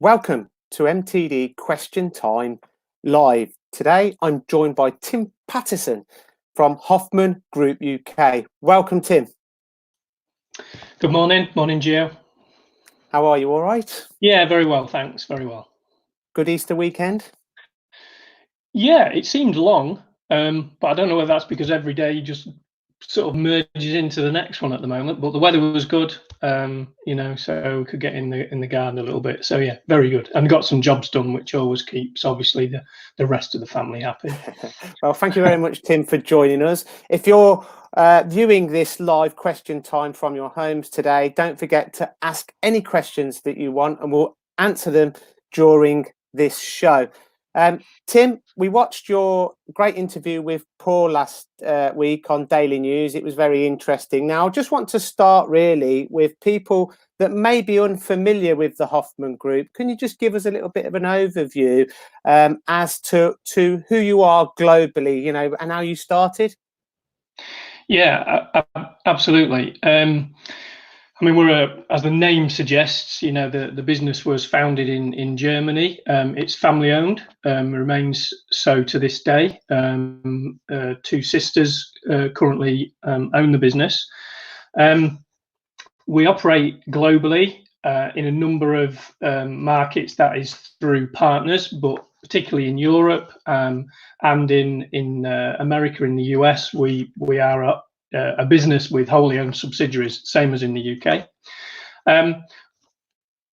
Welcome to MTD Question Time Live. Today I'm joined by Tim Patterson from Hoffman Group UK. Welcome, Tim. Good morning. Morning, Gio. How are you? All right? Yeah, very well, thanks. Very well. Good Easter weekend? Yeah, it seemed long, but I don't know whether that's because every day just sort of merges into the next one at the moment. But the weather was good, so we could get in the garden a little bit. So yeah, very good, and got some jobs done, which always keeps obviously the rest of the family happy. Well, thank you very much, Tim, for joining us. If you're viewing this live question time from your homes today, don't forget to ask any questions that you want, and we'll answer them during this show. Tim, we watched your great interview with Paul last week on Daily News. It was very interesting. Now, I just want to start really with people that may be unfamiliar with the Hoffman Group. Can you just give us a little bit of an overview as to who you are globally, and how you started? Yeah, absolutely. We're as the name suggests, the business was founded in Germany. It's family owned, remains so to this day. Two sisters currently own the business. We operate globally in a number of markets. That is through partners, but particularly in Europe and in America, in the US, we are a business with wholly owned subsidiaries, same as in the UK.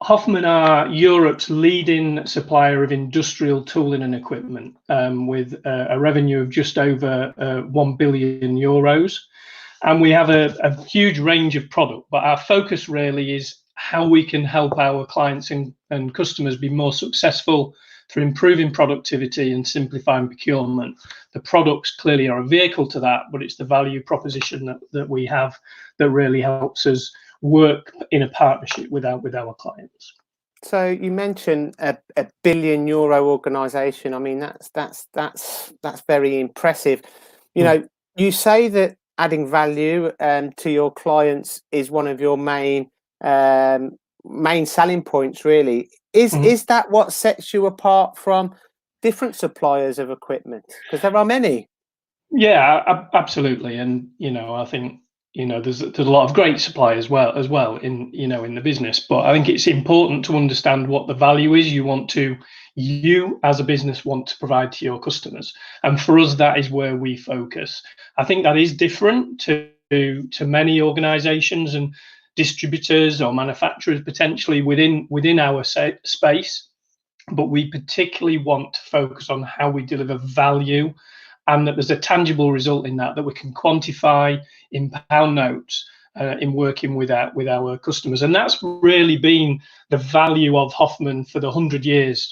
Hoffman are Europe's leading supplier of industrial tooling and equipment, with a revenue of just over 1 billion euros. And we have a huge range of product, but our focus really is how we can help our clients and customers be more successful through improving productivity and simplifying procurement. The products clearly are a vehicle to that, but it's the value proposition that we have that really helps us work in a partnership with our clients. So you mentioned a €1 billion organisation. I mean, that's very impressive. You say that adding value to your clients is one of your main selling points, really. Is that what sets you apart from different suppliers of equipment? Because there are many. Yeah, absolutely. And I think there's a lot of great suppliers as well in the business, but I think it's important to understand what the value is you as a business want to provide to your customers. And for us, that is where we focus. I think that is different to many organizations and distributors or manufacturers potentially within our space, but we particularly want to focus on how we deliver value, and that there's a tangible result in that we can quantify in pound notes in working with our customers. And that's really been the value of Hoffman for the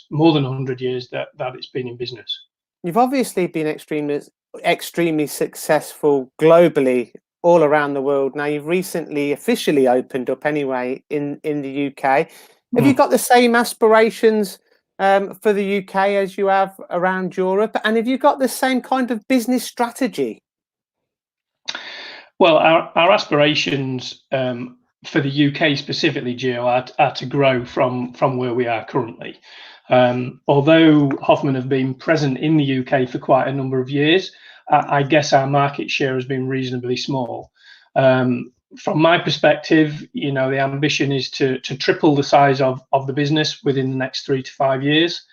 more than 100 years that it's been in business. You've obviously been extremely successful globally, all around the world. Now, you've recently officially opened up anyway in the UK. Have you got the same aspirations for the UK as you have around Europe? And have you got the same kind of business strategy? Well, our aspirations for the UK specifically, Gio, are to grow from where we are currently. Although Hoffman have been present in the UK for quite a number of years, I guess our market share has been reasonably small. From my perspective, the ambition is to triple the size of the business within the next 3 to 5 years.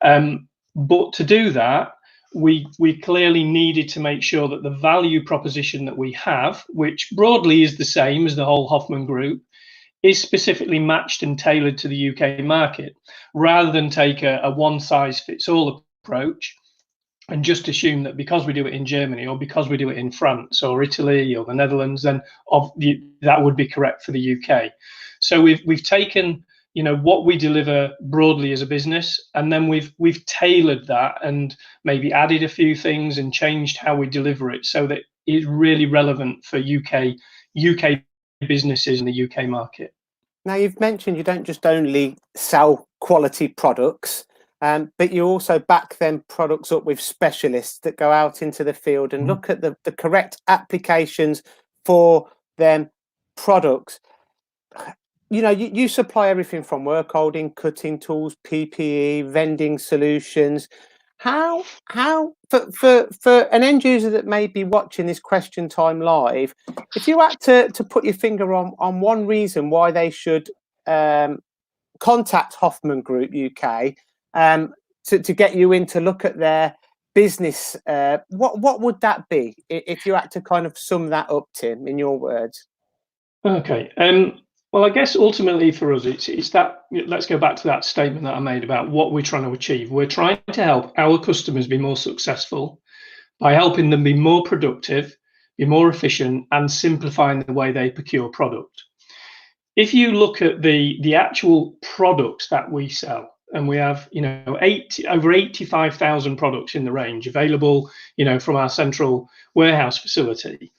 But to do that, we clearly needed to make sure that the value proposition that we have, which broadly is the same as the whole Hoffman Group, is specifically matched and tailored to the UK market, rather than take a one-size-fits-all approach and just assume that because we do it in Germany or because we do it in France or Italy or the Netherlands, then that would be correct for the UK. So we've taken what we deliver broadly as a business, and then we've tailored that and maybe added a few things and changed how we deliver it so that it's really relevant for UK businesses in the UK market. Now, you've mentioned you don't just only sell quality products, but you also back them products up with specialists that go out into the field and look at the correct applications for them products. you supply everything from work holding, cutting tools, PPE, vending solutions. How for an end user that may be watching this question time live, if you had to put your finger on one reason why they should contact Hoffman Group UK to get you in to look at their business, what would that be if you had to kind of sum that up, Tim, in your words? Okay. Well, I guess ultimately for us, it's that. Let's go back to that statement that I made about what we're trying to achieve. We're trying to help our customers be more successful by helping them be more productive, be more efficient, and simplifying the way they procure product. If you look at the actual products that we sell, and we have over 85,000 products in the range available, from our central warehouse facility.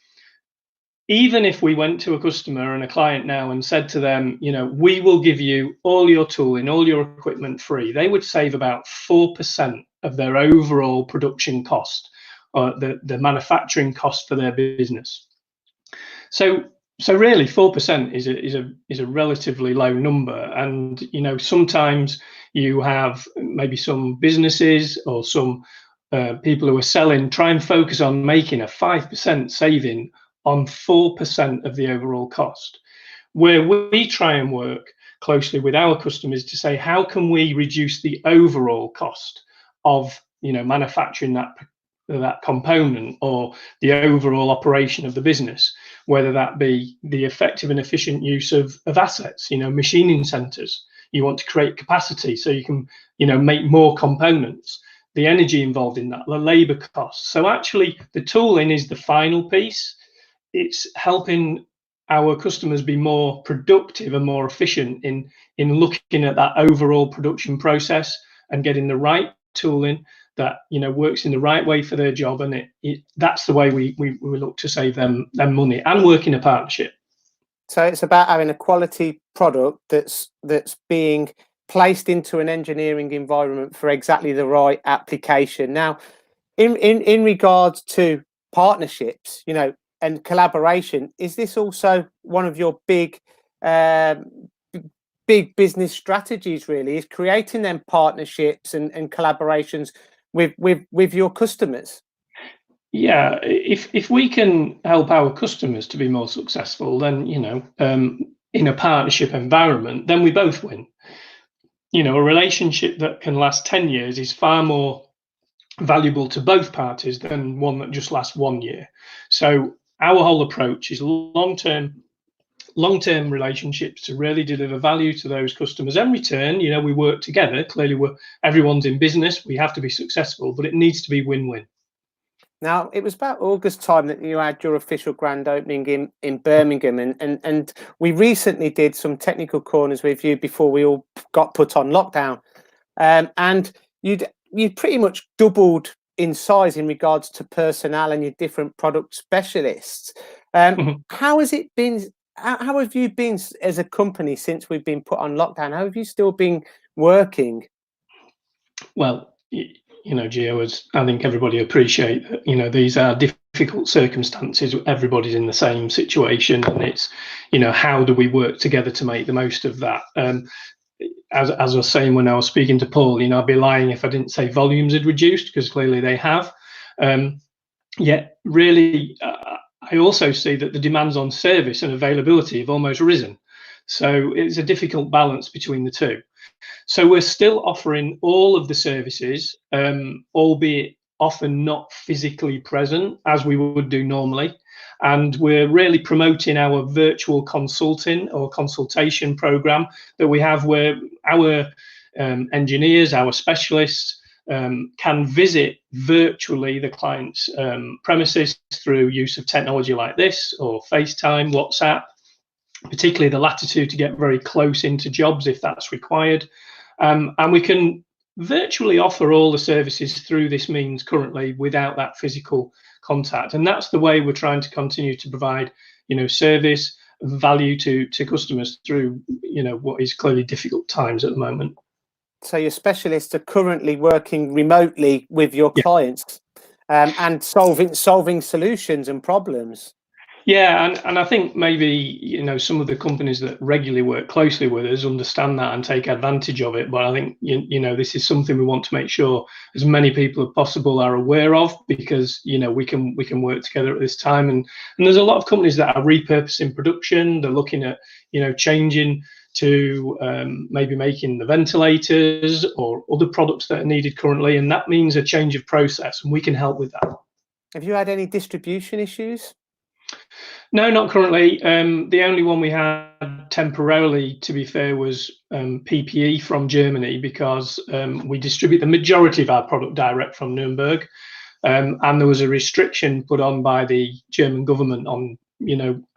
Even if we went to a customer and a client now and said to them, we will give you all your tooling, all your equipment free, they would save about 4% of their overall production cost, or the manufacturing cost for their business. So really 4% is a relatively low number. And sometimes you have maybe some businesses or some people who are selling try and focus on making a 5% saving on 4% of the overall cost, where we try and work closely with our customers to say, how can we reduce the overall cost of manufacturing that component or the overall operation of the business, whether that be the effective and efficient use of assets, machining centers. You want to create capacity so you can make more components, the energy involved in that, the labor costs. So actually the tooling is the final piece. It's helping our customers be more productive and more efficient in looking at that overall production process and getting the right tooling that works in the right way for their job, and that's the way we look to save them money and work in a partnership. So it's about having a quality product that's being placed into an engineering environment for exactly the right application. Now, in regards to partnerships, and collaboration, is this also one of your big business strategies? Really, is creating them partnerships and collaborations with your customers? Yeah, if we can help our customers to be more successful, then in a partnership environment, then we both win. A relationship that can last 10 years is far more valuable to both parties than one that just lasts 1 year. So our whole approach is long-term relationships to really deliver value to those customers. In return, we work together. Clearly, everyone's in business. We have to be successful, but it needs to be win-win. Now, it was about August time that you had your official grand opening in Birmingham, and we recently did some technical corners with you before we all got put on lockdown, and you pretty much doubled in size in regards to personnel and your different product specialists. How has it been? How have you been as a company since we've been put on lockdown? How have you still been working? Well, Gio, as I think everybody appreciate that, these are difficult circumstances. Everybody's in the same situation, and it's, how do we work together to make the most of that? As I was saying when I was speaking to Paul, I'd be lying if I didn't say volumes had reduced, because clearly they have. Yet, really, I also see that the demands on service and availability have almost risen. So it's a difficult balance between the two. So we're still offering all of the services, albeit often not physically present as we would do normally. And we're really promoting our virtual consulting or consultation program that we have, where our engineers, our specialists, can visit virtually the client's premises through use of technology like this, or FaceTime, WhatsApp, particularly the latitude to get very close into jobs if that's required. And we can virtually offer all the services through this means currently without that physical contact. And that's the way we're trying to continue to provide, service value to customers through, what is clearly difficult times at the moment. So your specialists are currently working remotely with your clients, and solving solutions and problems. Yeah, and I think maybe some of the companies that regularly work closely with us understand that and take advantage of it. But I think this is something we want to make sure as many people as possible are aware of, because we can work together at this time. And there's a lot of companies that are repurposing production. They're looking at changing to maybe making the ventilators or other products that are needed currently, and that means a change of process, and we can help with that. Have you had any distribution issues? No, not currently. The only one we had temporarily, to be fair, was PPE from Germany, because we distribute the majority of our product direct from Nuremberg, and there was a restriction put on by the German government on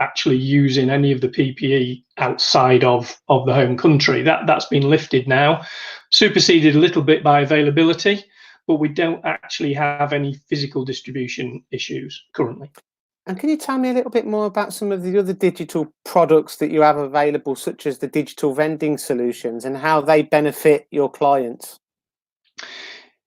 actually using any of the PPE outside of the home country. That's been lifted now, superseded a little bit by availability, but we don't actually have any physical distribution issues currently. And can you tell me a little bit more about some of the other digital products that you have available, such as the digital vending solutions, and how they benefit your clients?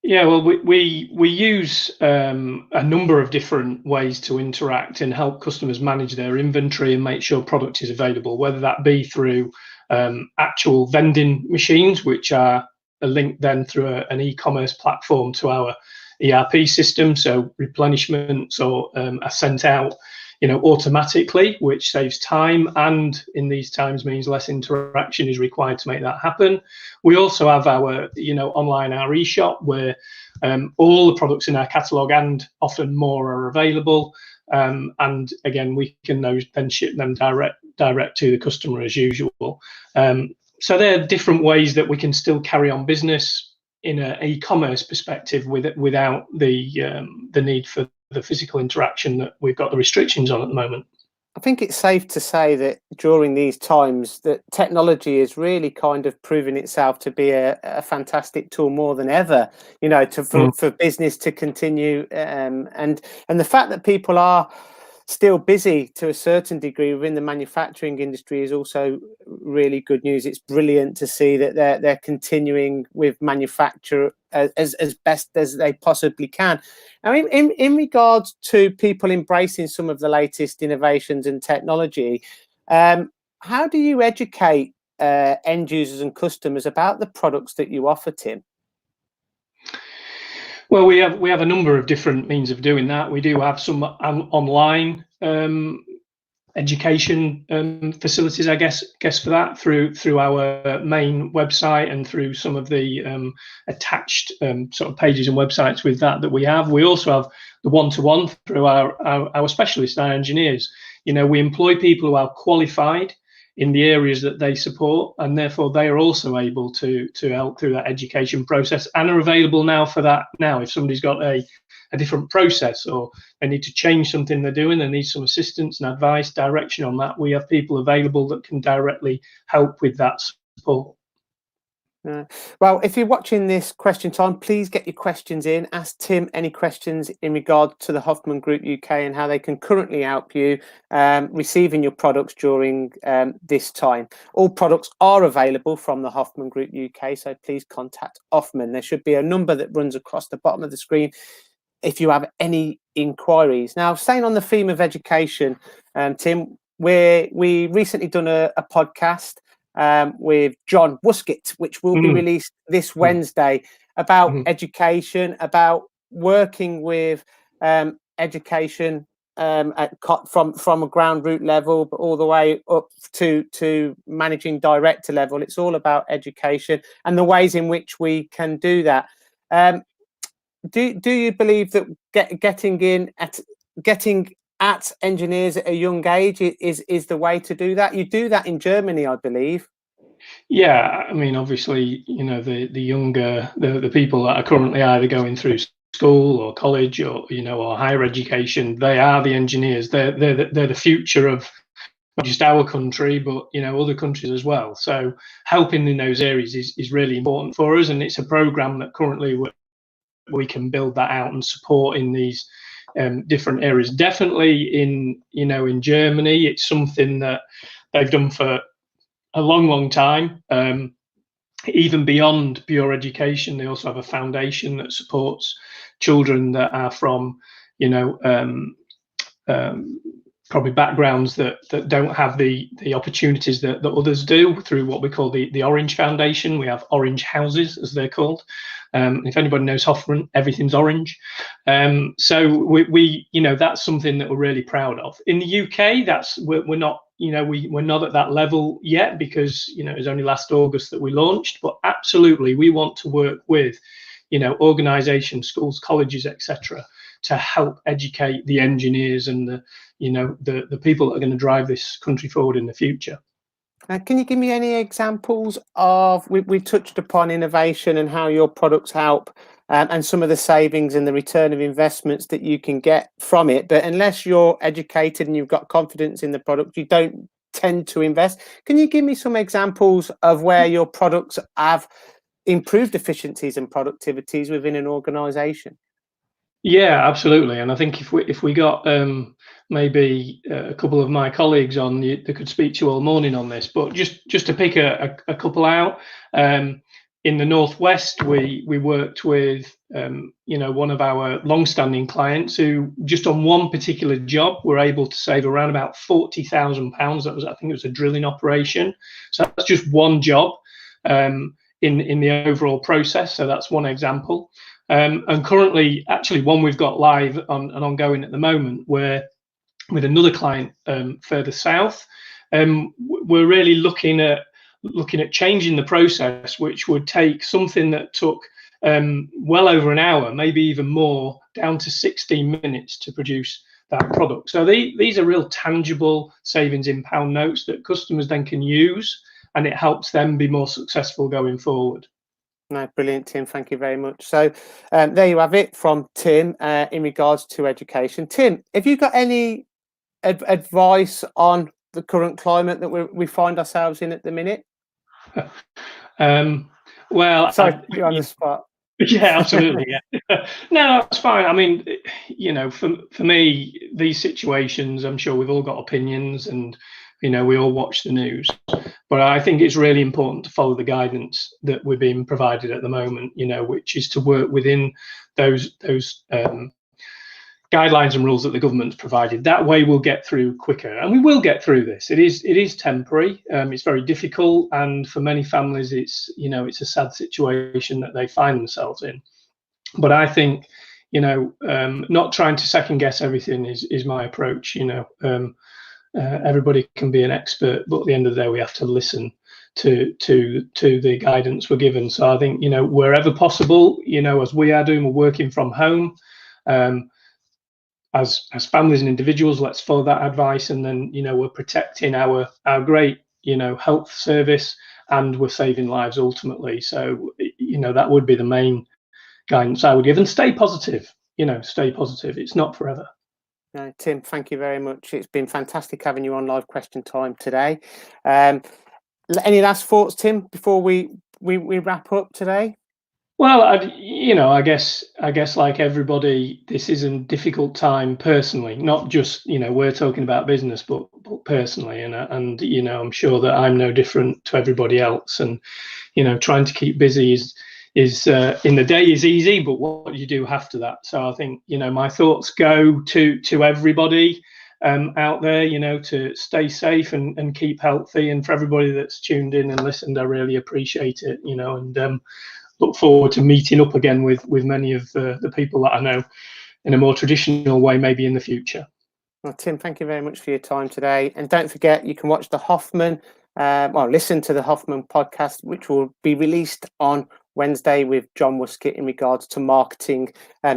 Yeah, well, we use a number of different ways to interact and help customers manage their inventory and make sure product is available, whether that be through actual vending machines, which are linked then through an e-commerce platform to our ERP system, so replenishments are sent out automatically, which saves time, and in these times means less interaction is required to make that happen. We also have our online, our e-shop, where all the products in our catalogue and often more are available, and again we can then ship them direct to the customer as usual. So there are different ways that we can still carry on business in an e-commerce perspective without the need for the physical interaction that we've got the restrictions on at the moment. I think it's safe to say that during these times that technology is really kind of proving itself to be a fantastic tool more than ever, for business to continue, and the fact that people are still busy to a certain degree within the manufacturing industry is also really good news. It's brilliant to see that they're continuing with manufacture as best as they possibly can. I mean, in regards to people embracing some of the latest innovations and technology, how do you educate end users and customers about the products that you offer, Tim? Well, we have a number of different means of doing that. We do have some online education facilities, I guess for that, through our main website and through some of the attached sort of pages and websites with that we have. We also have the one-to-one through our specialists, our engineers. We employ people who are qualified in the areas that they support, and therefore they are also able to help through that education process, and are available now for that. Now, if somebody's got a different process, or they need to change something they're doing, they need some assistance and advice, direction on that, we have people available that can directly help with that support. Well, if you're watching this question time, please get your questions in. Ask Tim any questions in regard to the Hoffman Group UK and how they can currently help you receiving your products during this time. All products are available from the Hoffman Group UK, so please contact Hoffman. There should be a number that runs across the bottom of the screen if you have any inquiries. Now, staying on the theme of education, Tim, we recently done a podcast with John Wuskett, which will be released this Wednesday, about education, about working with education from a ground root level, but all the way up to managing director level. It's all about education and the ways in which we can do that. Do you believe that getting at engineers at a young age is the way to do that? You do that in Germany, I believe. Yeah, I mean, obviously, the younger the people that are currently either going through school or college or or higher education, they are the engineers. They're the future of not just our country, but other countries as well. So helping in those areas is really important for us, and it's a program that currently we can build that out and support in these different areas. Definitely in Germany, it's something that they've done for a long time. Even beyond pure education, they also have a foundation that supports children that are from probably backgrounds that don't have the opportunities that others do through what we call the Orange Foundation. We have orange houses, as they're called. If anybody knows Hoffman, everything's orange. So we that's something that we're really proud of. In the UK, we're not we're not at that level yet, because it was only last August that we launched. But absolutely, we want to work with organisations, schools, colleges, etc., to help educate the engineers and the people that are going to drive this country forward in the future. Can you give me any examples of, we touched upon innovation and how your products help, and some of the savings and the return of investments that you can get from it, but unless you're educated and you've got confidence in the product, you don't tend to invest. Can you give me some examples of where your products have improved efficiencies and productivities within an organisation? Yeah, absolutely. And I think if we got maybe a couple of my colleagues on, they could speak to you all morning on this. But just to pick a couple out, in the Northwest, we worked with one of our long-standing clients who, just on one particular job, were able to save around about £40,000. That was, I think, it was a drilling operation. So that's just one job in the overall process. So that's one example. And currently, actually, one we've got live and ongoing at the moment, where with another client further south, we're really looking at changing the process, which would take something that took well over an hour, maybe even more, down to 16 minutes to produce that product. So these are real tangible savings in pound notes that customers then can use, and it helps them be more successful going forward. No, brilliant, Tim. Thank you very much. So there you have it from Tim in regards to education. Tim, have you got any advice on the current climate that we find ourselves in at the minute? Well, sorry to put you on the spot. Yeah, absolutely. Yeah. No, that's fine. I mean, for me, these situations, I'm sure we've all got opinions, and we all watch the news. But I think it's really important to follow the guidance that we're being provided at the moment, which is to work within those guidelines and rules that the government's provided. That way we'll get through quicker, and we will get through this. It is temporary. It's very difficult, and for many families, it's a sad situation that they find themselves in. But I think not trying to second guess everything is my approach. Everybody can be an expert, but at the end of the day, we have to listen to the guidance we're given. So I think wherever possible, as we are doing, we're working from home. As families and individuals, let's follow that advice, and then we're protecting our great health service, and we're saving lives ultimately. So that would be the main guidance I would give. And stay positive. Stay positive. It's not forever. No, Tim, thank you very much. It's been fantastic having you on Live Question Time today. Any last thoughts, Tim, before we wrap up today? Well, I guess like everybody, this is a difficult time personally. Not just we're talking about business, but personally, and I'm sure that I'm no different to everybody else. And trying to keep busy is in the day is easy, but what you do after that. So I think my thoughts go to everybody out there, to stay safe and keep healthy. And for everybody that's tuned in and listened, I really appreciate it. And look forward to meeting up again with many of the people that I know in a more traditional way, maybe in the future. Well, Tim, thank you very much for your time today. And don't forget, you can watch the Hoffman, listen to the Hoffman podcast, which will be released on Wednesday with John Wuskett in regards to marketing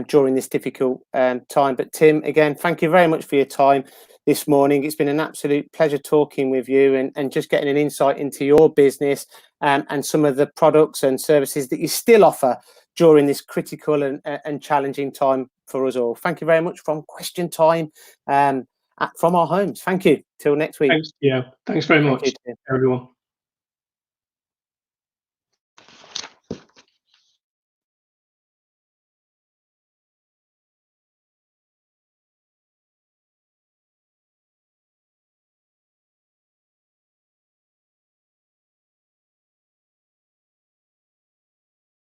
during this difficult time. But Tim, again, thank you very much for your time this morning. It's been an absolute pleasure talking with you and just getting an insight into your business and some of the products and services that you still offer during this critical and challenging time for us all. Thank you very much from Question Time from our homes. Thank you. Till next week. Thanks. Yeah. Thanks very much, everyone.